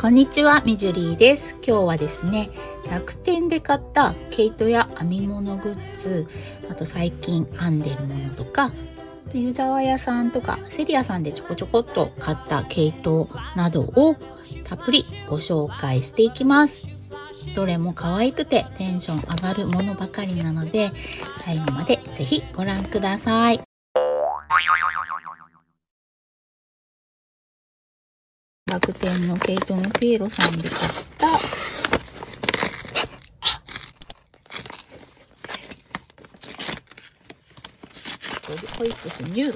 こんにちは、みじゅりーです。今日はですね、楽天で買った毛糸や編み物グッズ、あと最近編んでるものとか、湯沢屋さんとかセリアさんでちょこちょこっと買った毛糸などをたっぷりご紹介していきます。どれも可愛くてテンション上がるものばかりなので、最後までぜひご覧ください。楽天の毛糸のピエロさんで買ったホイップスニュー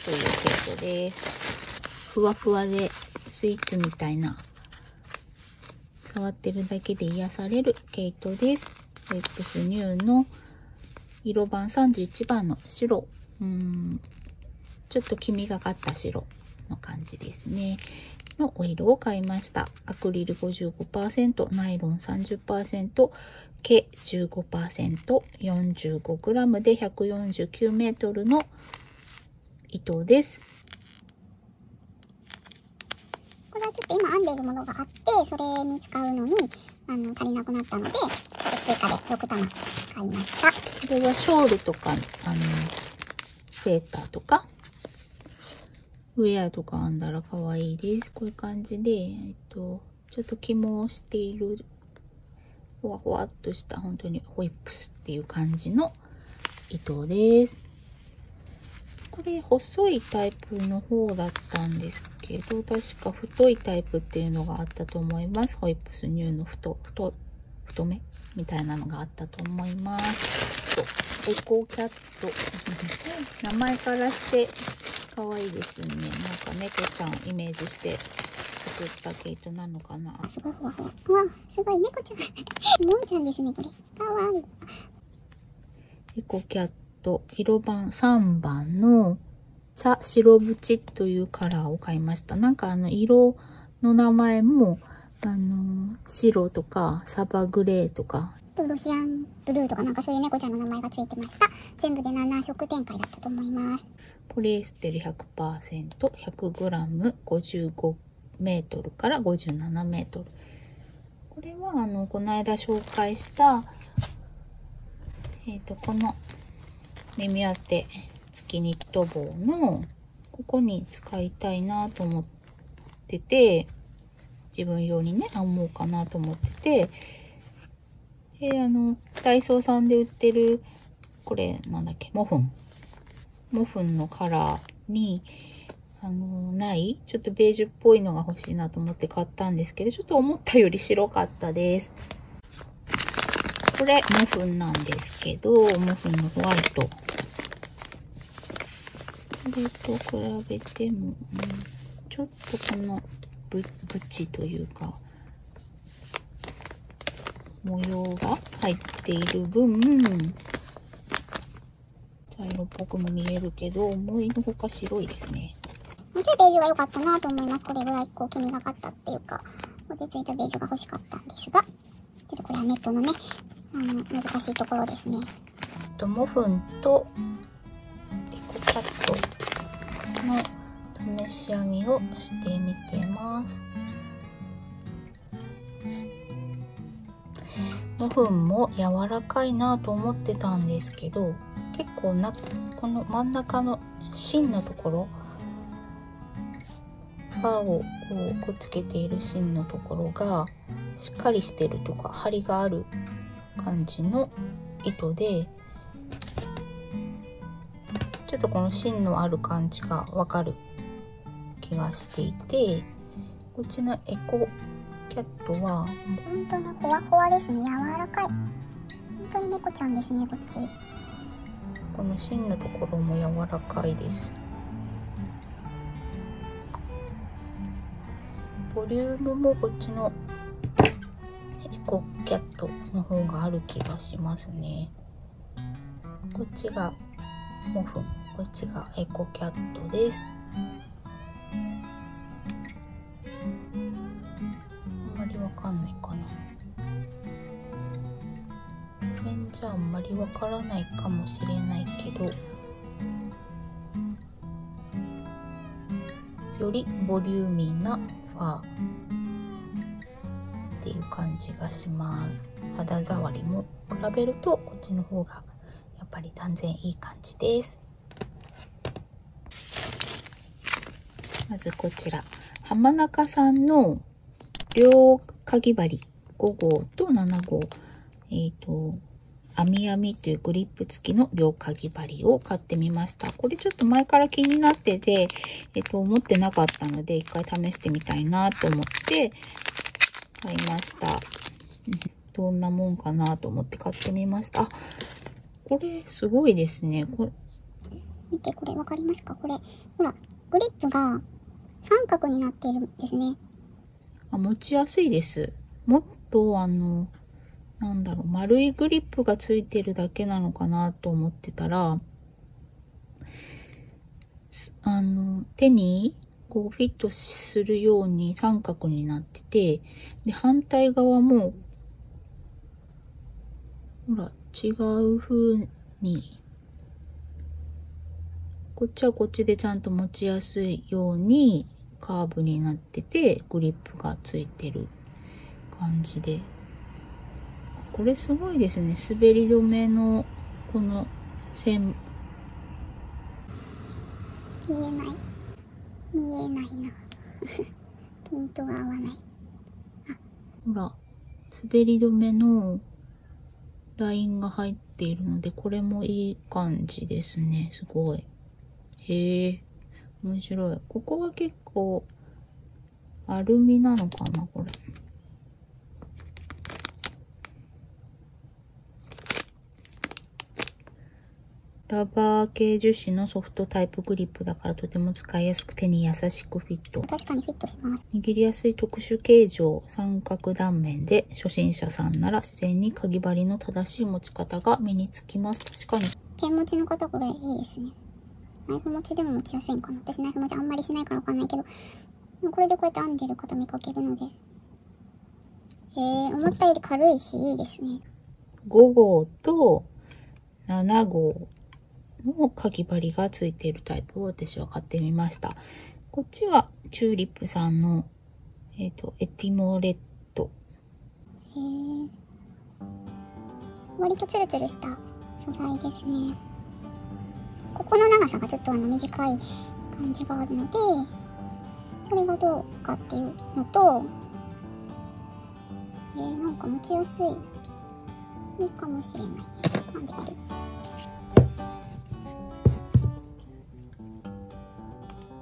という毛糸です。ふわふわでスイーツみたいな、触ってるだけで癒される毛糸です。ホイップスニューの色番31番の白、ちょっと黄みがかった白の感じですねのお色を買いました。アクリル 55%、 ナイロン 30%、 毛 15%、 45g で149メートルの糸です。これはちょっと今編んでいるものがあって、それに使うのに足りなくなったので、追加で6玉買いました。これはショールとかセーターとかウェアとか編んだら可愛いです。こういう感じで、ちょっと起毛しているほわほわっとした本当にホイップスっていう感じの糸です。これ細いタイプの方だったんですけど、確か太いタイプっていうのがあったと思います。ホイップスニューの太めみたいなのがあったと思います。エコーキャット名前からして可愛いですよね。なんか猫ちゃんをイメージして作った毛糸なのかな。すごいふわふわ。うわ、すごい猫ちゃん。のんちゃんですね、これ。かわいい。エコキャット色番3番の茶白縁というカラーを買いました。なんか色の名前も白とかサバグレーとかロシアンブルーとかなんかそういう猫ちゃんの名前がついてました。全部で7色展開だったと思います。ポリエステル 100%、 100g、 55メートルから57メートル。これはこの間紹介したこの耳当て付きニット帽のここに使いたいなと思ってて、自分用にね編もうかなと思ってて、ダイソーさんで売ってるこれなんだっけ、モフンのカラーにないちょっとベージュっぽいのが欲しいなと思って買ったんですけど、ちょっと思ったより白かったです。これモフンなんですけど、モフンのホワイト、これと比べても、ちょっとこのブチというか模様が入っている分茶色っぽくも見えるけど、思いのほか白いですね。もうちょいベージュが良かったなと思います。これぐらいこう黄みがかったっていうか、落ち着いたベージュが欲しかったんですが、ちょっとこれはネットのね、難しいところですね。モフンとエコキャットの試し編みをしてみてます。モフンも柔らかいなと思ってたんですけど、結構この真ん中の芯のところ、ファーをこうくっつけている芯のところがしっかりしてるとか張りがある感じの糸で、ちょっとこの芯のある感じがわかる気がしていて、こっちのエコキャットは本当にふわふわですね。柔らかい。本当に猫ちゃんですね、こっち。この芯のところも柔らかいです。ボリュームもこっちのエコキャットの方がある気がしますね。こっちがモフン、こっちがエコキャットです。あんまりわかんないかな。画面じゃあんまりわからないかもしれないけど、よりボリューミーなファーっていう感じがします。肌触りも比べるとこっちの方がやっぱり断然いい感じです。まずこちら浜中さんの両かぎ針5号と7号編みというグリップ付きの両かぎ針を買ってみました。これちょっと前から気になってて、持ってなかったので一回試してみたいなと思って買いました。どんなもんかなと思って買ってみました。あ、これすごいですね。これ見て、これわかりますか？これほらグリップが三角になっているんですね。持ちやすいです。もっとなんだろう、丸いグリップがついてるだけなのかなと思ってたら、手にこうフィットするように三角になってて、で、反対側も、ほら、違う風に、こっちはこっちでちゃんと持ちやすいようにカーブになってて、グリップがついてる感じで。これすごいですね。滑り止めのこの線。見えないなピントが合わない。ほら、滑り止めのラインが入っているので、これもいい感じですね。すごい。へえ、面白い。ここは結構アルミなのかな、これ。ラバー系樹脂のソフトタイプグリップだからとても使いやすく手に優しくフィット。確かにフィットします。握りやすい特殊形状三角断面で初心者さんなら自然にかぎ針の正しい持ち方が身につきます。確かに。ペン持ちの方これいいですね。ナイフ持ちでも持ちやすいんかな。私ナイフ持ちあんまりしないからわかんないけど、これでこうやって編んでる方見かけるので。思ったより軽いしいいですね。5号と7号のかぎ針がついているタイプを私は買ってみました。こっちはチューリップさんの、エティモレット。割とツルツルした素材ですね。ここの長さがちょっと短い感じがあるので、それがどうかっていうのと、なんか持ちやすい。いいかもしれない。編んでみる。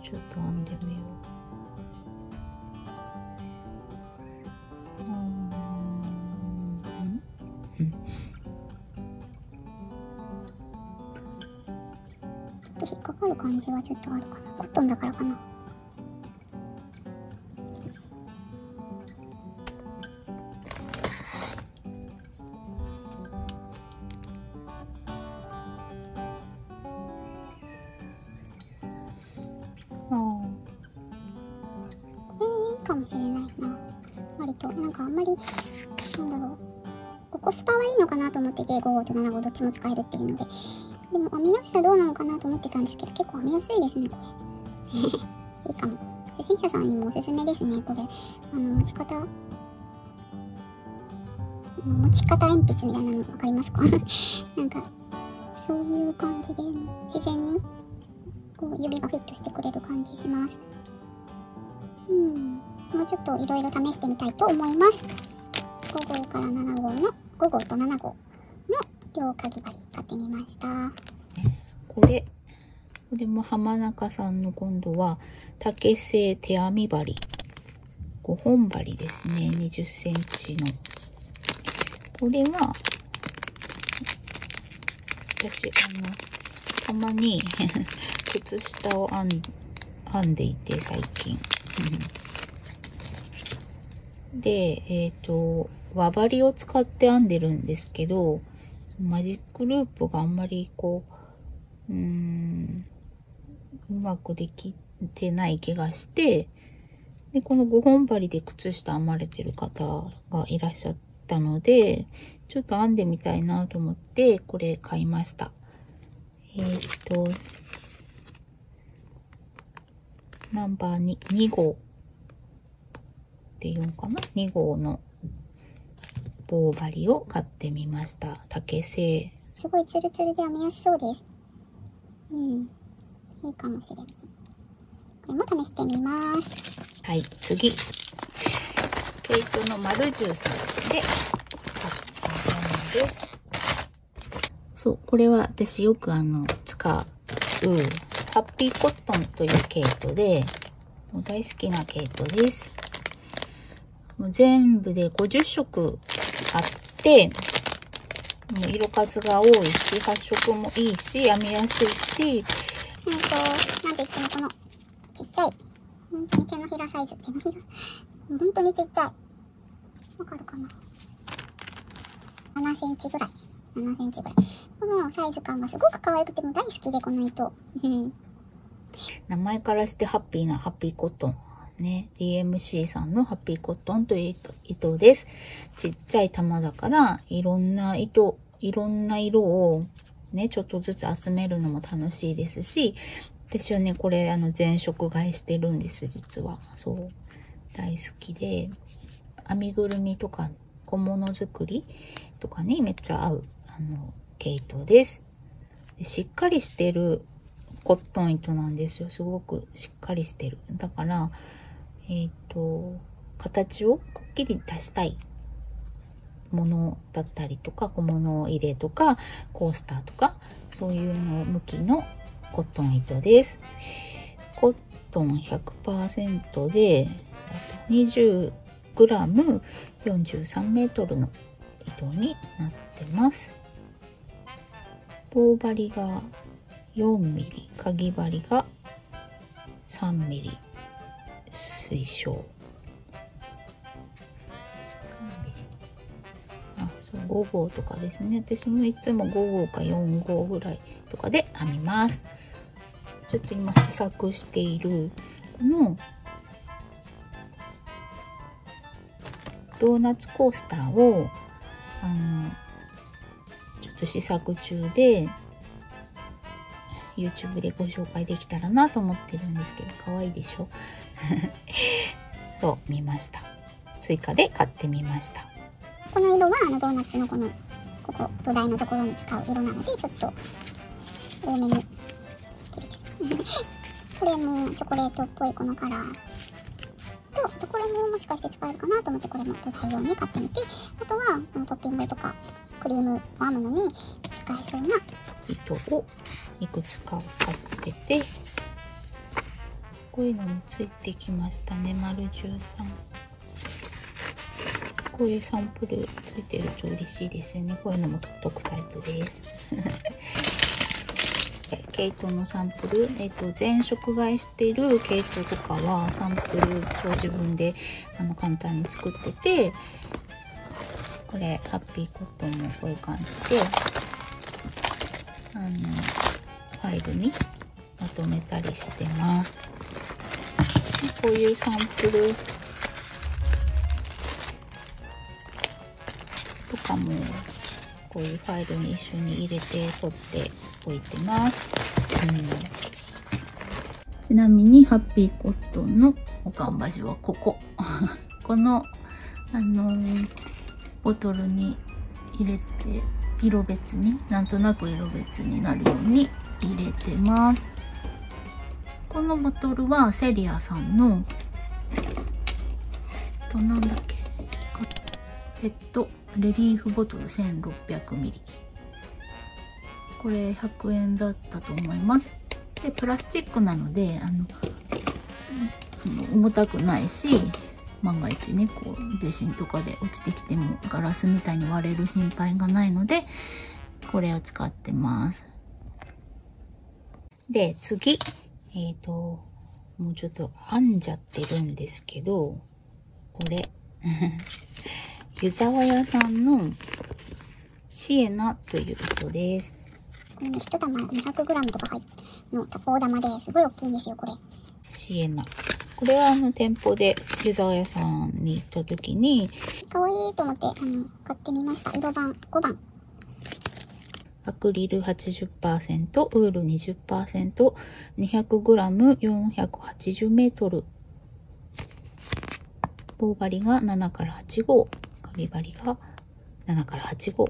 ちょっと編んでみよう。ちょっと引っかかる感じはちょっとあるかな。コットンだからかな。いいかもしれないな。割となんかあんまりなんだろう、コスパはいいのかなと思ってて、5号と7号どっちも使えるっていうので。でも編みやすさどうなのかなと思ってたんですけど、結構編みやすいですね、これ。いいかも。初心者さんにもおすすめですね、これ。持ち方鉛筆みたいなの分かりますか？なんか、そういう感じで、自然に、こう、指がフィットしてくれる感じします。もうちょっといろいろ試してみたいと思います。5号から7号の、5号と7号の両かぎ針買ってみました。これも浜中さんの今度は竹製手編み針5本針ですね。20センチの。これは私たまに靴下を編んでいて最近で輪針を使って編んでるんですけど、マジックループがあんまりこううまくできてない気がして、でこの5本針で靴下編まれてる方がいらっしゃったので、ちょっと編んでみたいなと思ってこれ買いました。ナンバー2号っていうのかな、2号の棒針を買ってみました。竹製。すごいツルツルで編みやすそうです。いいかもしれない。これも試してみます。はい、次。毛糸の丸13で買ったものです。そう、これは私よく使うハッピーコットンという毛糸で、もう大好きな毛糸です。もう全部で50色あって、もう色数が多いし、発色もいいし、編みやすいし、なんて言ってもこのちっちゃい、本当に手のひらサイズ、本当にちっちゃい。わかるかな？ 7 センチぐらい。7センチぐらい。このサイズ感がすごく可愛くても大好きで、この糸。名前からしてハッピーなハッピーコットン。ね。DMC さんのハッピーコットンという糸です。ちっちゃい玉だから、いろんな色をね、ちょっとずつ集めるのも楽しいですし、私はね、これ全色買いしてるんです、実は。そう。大好きで、編みぐるみとか小物作りとかにめっちゃ合う、毛糸です。しっかりしてるコットン糸なんですよ。すごくしっかりしてる。だから、形をくっきり出したいものだったりとか、小物入れとか、コースターとか、そういうの向きのコットン糸です。コットン 100% で、20g 43メートルの糸になってます。棒針が4ミリ、かぎ針が3ミリ、推奨。3ミリ。あ、そう、5号とかですね。私もいつも5号か4号ぐらいとかで編みます。ちょっと今試作している、このドーナツコースターを、ちょっと試作中で、YouTube でご紹介できたらなと思ってるんですけど、可愛いでしょそう、見ました。追加で買ってみました。この色はドーナツのここ土台のところに使う色なので、ちょっと多めに切れてこれもチョコレートっぽいこのカラーと、あとこれももしかして使えるかなと思って、これも土台用に買ってみて、あとはこのトッピングとかクリームを編むのに使えそうな糸をいくつか買ってて、こういうのもついてきましたね。丸13。こういうサンプルついてると嬉しいですよね。こういうのも取っとくタイプです。毛糸のサンプル、全色買いしてる毛糸とかはサンプル超自分で簡単に作ってて、これハッピーコットンもこういう感じでファイルにまとめたりしてます。こういうサンプルとかもこういうファイルに一緒に入れて取っておいてます。ちなみにハッピーコットンの保管場所はこここのボトルに入れて、色別になんとなく色別になるように入れてます。このボトルはセリアさんのなんだっけ、ペットレリーフボトル 1600ml、 これ100円だったと思います。でプラスチックなので重たくないし、万が一ねこう地震とかで落ちてきてもガラスみたいに割れる心配がないので、これを使ってます。で次、もうちょっと編んじゃってるんですけど、これ湯沢屋さんのシエナという糸です。これね、1玉 200g とか入っての大玉ですごい大きいんですよ、これ。シエナ。これは店舗で湯沢屋さんに行った時に可愛いと思って買ってみました。色番5番。アクリル 80%、ウール 20%、200g、480メートル。棒針が7から8号、かぎ針が7から8号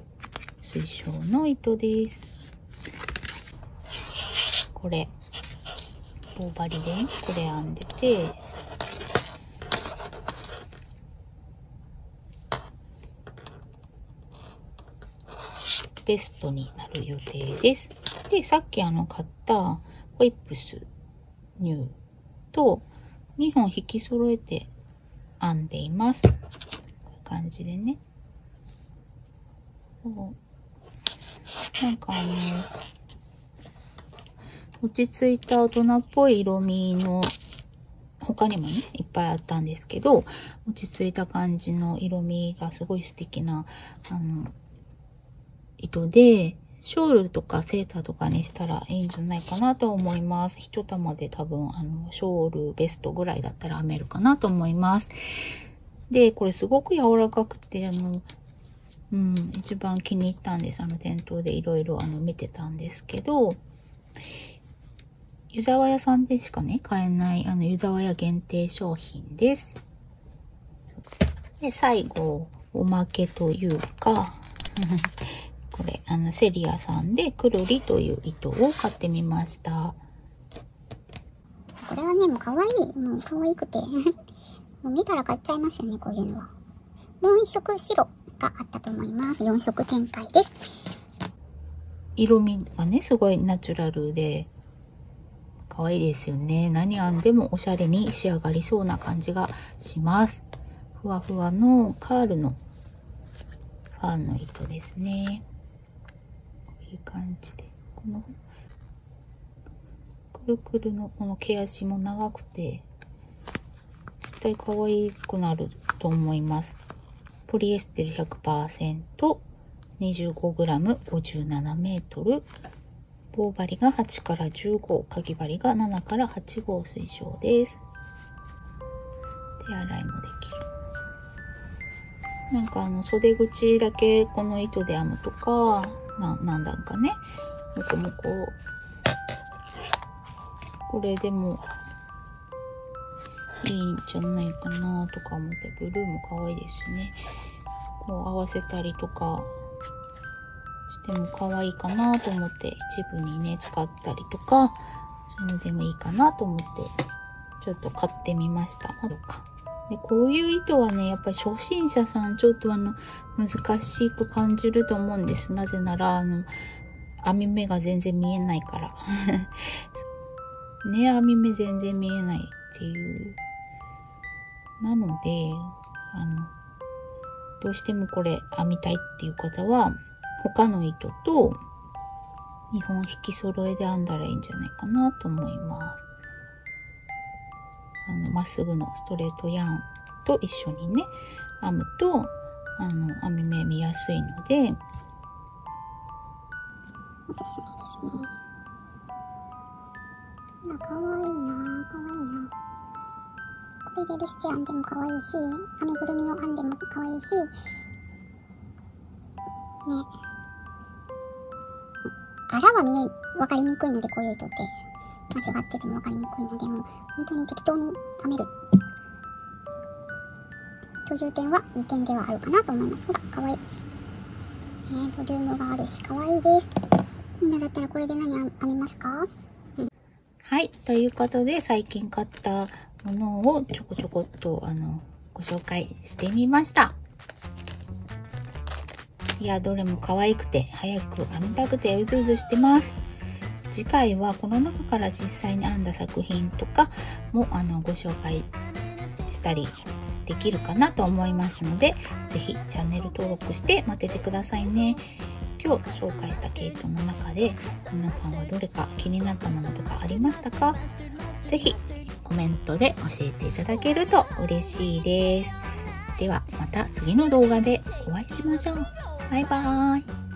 推奨の糸です。これ棒針でこれ編んでて、ベストになる予定です。で、さっき買ったホイップスニューと2本引き揃えて編んでいます。こういう感じでね。なんか落ち着いた大人っぽい色味の他にもね、いっぱいあったんですけど、落ち着いた感じの色味がすごい素敵な糸で、ショールとかセーターとかにしたらいいんじゃないかなと思います。一玉で多分ショールベストぐらいだったら編めるかなと思います。で、これすごく柔らかくて一番気に入ったんです。店頭でいろいろ見てたんですけど、湯沢屋さんでしかね、買えない湯沢屋限定商品です。で、最後、おまけというか、これ、セリアさんでくるりという糸を買ってみました。これはね、もう可愛い。もう可愛くて。もう見たら買っちゃいますよね、こういうのは。もう一色白があったと思います。4色展開です。色味がね、すごいナチュラルで、可愛いですよね。何編んでもおしゃれに仕上がりそうな感じがします。ふわふわのカールのファンの糸ですね。こういう感じで、このくるくるのこの毛足も長くて絶対可愛くなると思います。ポリエステル 100%、 25g、 57メートル、棒針が8から15、かぎ針が7から8号推奨です。手洗いもできる。なんか袖口だけこの糸で編むとか、何段かね、もこもこ、これでもいいんじゃないかなとか思って、ブルーも可愛いですしね。こう合わせたりとかしても可愛いかなと思って、一部にね使ったりとか、そういうのでもいいかなと思ってちょっと買ってみました。で、こういう糸はね、やっぱり初心者さんちょっと難しく感じると思うんです。なぜなら編み目が全然見えないからね、編み目全然見えないっていう。なのでどうしてもこれ編みたいっていう方は他の糸と2本引き揃えで編んだらいいんじゃないかなと思います。まっすぐのストレートヤーンと一緒にね編むと編み目見やすいのでおすすめですね。かわいいな、かわいいな。これでレスチ編んでもかわいいし、編みぐるみを編んでもかわいいしね。柄は分かりにくいので、こういう糸って間違ってても分かりにくいので、もう本当に適当に編めるという点はいい点ではあるかなと思います。ほら、かわいい。ボリュームがあるし、かわいいです。みんなだったらこれで何編みますか？はい、ということで最近買ったものをちょこちょこっとご紹介してみました。いや、どれも可愛くて早く編みたくてうずうずしてます。次回はこの中から実際に編んだ作品とかもご紹介したりできるかなと思いますので、ぜひチャンネル登録して待っててくださいね。今日紹介した毛糸の中で皆さんはどれか気になったものとかありましたか？ぜひコメントで教えていただけると嬉しいです。ではまた次の動画でお会いしましょう。バイバーイ。